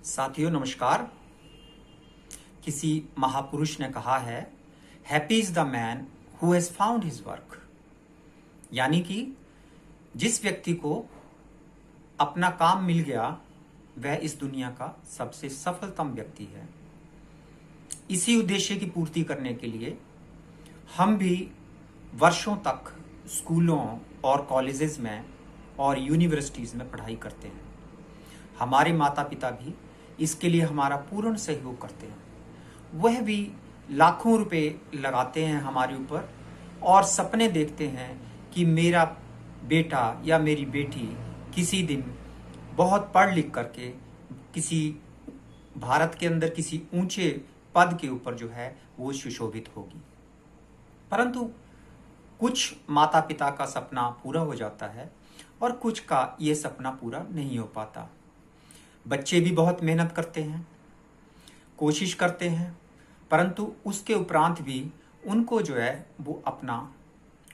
साथियों नमस्कार। किसी महापुरुष ने कहा है, happy is the man who has found his work. यानी कि जिस व्यक्ति को अपना काम मिल गया वह इस दुनिया का सबसे सफलतम व्यक्ति है। इसी उद्देश्य की पूर्ति करने के लिए हम भी वर्षों तक स्कूलों और कॉलेजेस में और यूनिवर्सिटीज़ में पढ़ाई करते हैं। हमारे माता पिता भी इसके लिए हमारा पूर्ण सहयोग करते हैं। वह भी लाखों रुपए लगाते हैं हमारे ऊपर और सपने देखते हैं कि मेरा बेटा या मेरी बेटी किसी दिन बहुत पढ़ लिख करके किसी भारत के अंदर किसी ऊंचे पद के ऊपर जो है वो सुशोभित होगी। परंतु कुछ माता पिता का सपना पूरा हो जाता है और कुछ का ये सपना पूरा नहीं हो पाता। बच्चे भी बहुत मेहनत करते हैं, कोशिश करते हैं, परंतु उसके उपरांत भी उनको जो है वो अपना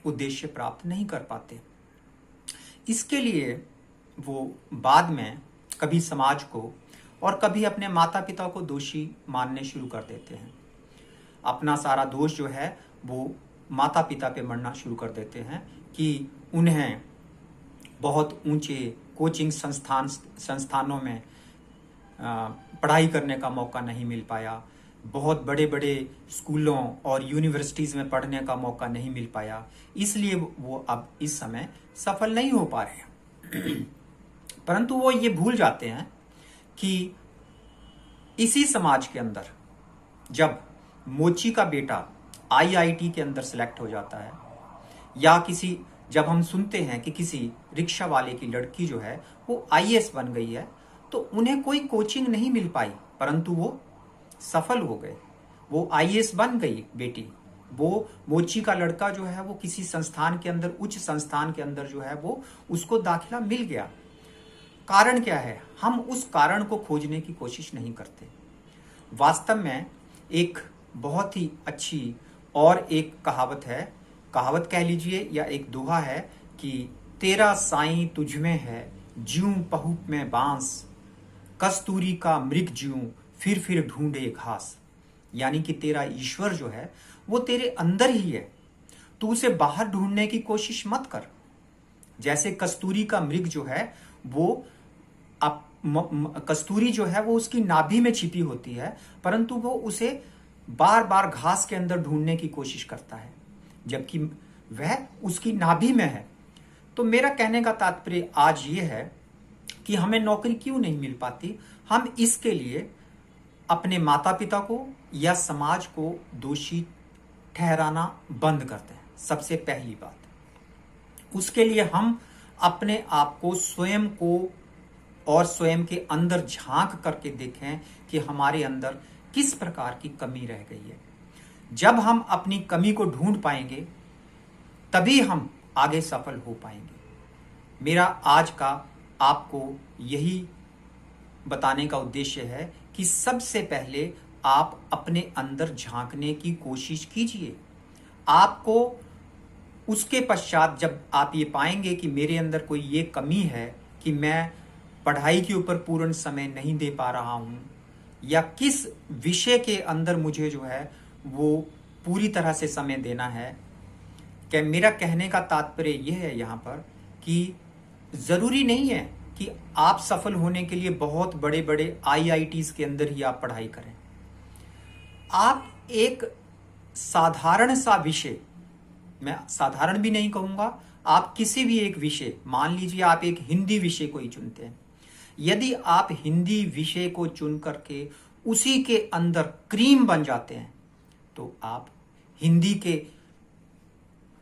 उद्देश्य प्राप्त नहीं कर पाते। इसके लिए वो बाद में कभी समाज को और कभी अपने माता पिता को दोषी मानने शुरू कर देते हैं। अपना सारा दोष जो है वो माता पिता पे मढ़ना शुरू कर देते हैं कि उन्हें बहुत ऊंचे कोचिंग संस्थानों में पढ़ाई करने का मौका नहीं मिल पाया, बहुत बड़े बड़े स्कूलों और यूनिवर्सिटीज़ में पढ़ने का मौका नहीं मिल पाया, इसलिए वो अब इस समय सफल नहीं हो पा रहे हैं। परंतु वो ये भूल जाते हैं कि इसी समाज के अंदर जब मोची का बेटा आईआईटी के अंदर सेलेक्ट हो जाता है या जब हम सुनते हैं कि किसी रिक्शा वाले की लड़की जो है वो आईएएस बन गई है, तो उन्हें कोई कोचिंग नहीं मिल पाई, परंतु वो सफल हो गए। वो आईएएस बन गई बेटी। वो मोची का लड़का जो है वो किसी संस्थान के अंदर, उच्च संस्थान के अंदर जो है वो उसको दाखिला मिल गया। कारण क्या है? हम उस कारण को खोजने की कोशिश नहीं करते। वास्तव में एक बहुत ही अच्छी और एक कहावत कह लीजिए या एक दोहा है कि तेरा साईं तुझ में है, ज्यूं पहुप में बांस, कस्तूरी का मृग ज्यूं फिर ढूंढे घास। यानी कि तेरा ईश्वर जो है वो तेरे अंदर ही है, तू उसे बाहर ढूंढने की कोशिश मत कर। जैसे कस्तूरी का मृग जो है वो कस्तूरी जो है वो उसकी नाभि में छिपी होती है, परंतु वो उसे बार बार घास के अंदर ढूंढने की कोशिश करता है, जबकि वह उसकी नाभि में है। तो मेरा कहने का तात्पर्य आज ये है कि हमें नौकरी क्यों नहीं मिल पाती। हम इसके लिए अपने माता पिता को या समाज को दोषी ठहराना बंद करते हैं। सबसे पहली बात, उसके लिए हम अपने आप को, स्वयं को और स्वयं के अंदर झांक करके देखें कि हमारे अंदर किस प्रकार की कमी रह गई है। जब हम अपनी कमी को ढूंढ पाएंगे तभी हम आगे सफल हो पाएंगे। मेरा आज का आपको यही बताने का उद्देश्य है कि सबसे पहले आप अपने अंदर झांकने की कोशिश कीजिए। आपको उसके पश्चात जब आप ये पाएंगे कि मेरे अंदर कोई ये कमी है कि मैं पढ़ाई के ऊपर पूर्ण समय नहीं दे पा रहा हूँ या किस विषय के अंदर मुझे जो है वो पूरी तरह से समय देना है। क्या मेरा कहने का तात्पर्य यह है यहाँ पर कि ज़रूरी नहीं है कि आप सफल होने के लिए बहुत बड़े बड़े आईआईटीज़ के अंदर ही आप पढ़ाई करें। आप एक साधारण सा विषय, मैं साधारण भी नहीं कहूँगा, आप किसी भी एक विषय, मान लीजिए आप एक हिंदी विषय को ही चुनते हैं। यदि आप हिंदी विषय को चुन करके उसी के अंदर क्रीम बन जाते हैं तो आप हिंदी के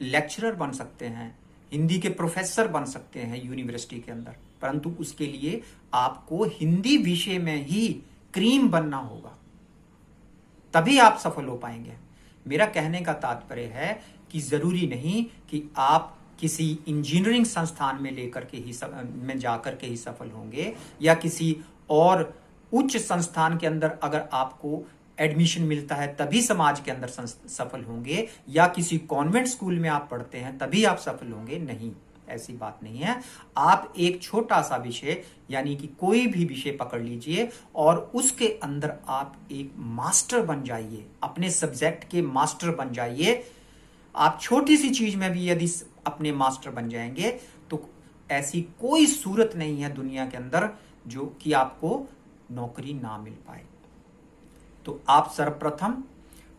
लेक्चरर बन सकते हैं, हिंदी के प्रोफेसर बन सकते हैं यूनिवर्सिटी के अंदर। परंतु उसके लिए आपको हिंदी विषय में ही क्रीम बनना होगा, तभी आप सफल हो पाएंगे। मेरा कहने का तात्पर्य है कि जरूरी नहीं कि आप किसी इंजीनियरिंग संस्थान में में जाकर के ही सफल होंगे या किसी और उच्च संस्थान के अंदर अगर आपको एडमिशन मिलता है तभी समाज के अंदर सफल होंगे, या किसी कॉन्वेंट स्कूल में आप पढ़ते हैं तभी आप सफल होंगे। नहीं, ऐसी बात नहीं है। आप एक छोटा सा विषय यानी कि कोई भी विषय पकड़ लीजिए और उसके अंदर आप एक मास्टर बन जाइए, अपने सब्जेक्ट के मास्टर बन जाइए। आप छोटी सी चीज में भी यदि अपने मास्टर बन जाएंगे तो ऐसी कोई सूरत नहीं है दुनिया के अंदर जो कि आपको नौकरी ना मिल पाए। तो आप सर्वप्रथम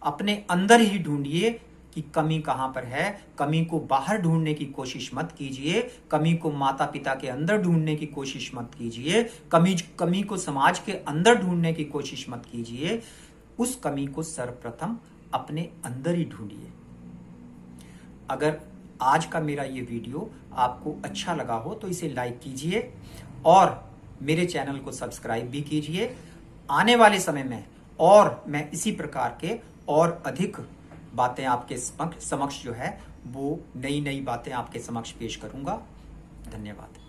अपने अंदर ही ढूंढिए कि कमी कहां पर है। कमी को बाहर ढूंढने की कोशिश मत कीजिए, कमी को माता पिता के अंदर ढूंढने की कोशिश मत कीजिए, कमी को समाज के अंदर ढूंढने की कोशिश मत कीजिए। उस कमी को सर्वप्रथम अपने अंदर ही ढूंढिए। अगर आज का मेरा ये वीडियो आपको अच्छा लगा हो तो इसे लाइक कीजिए और मेरे चैनल को सब्सक्राइब भी कीजिए। आने वाले समय में और मैं इसी प्रकार के और अधिक बातें आपके समक्ष जो है वो नई नई बातें आपके समक्ष पेश करूंगा। धन्यवाद।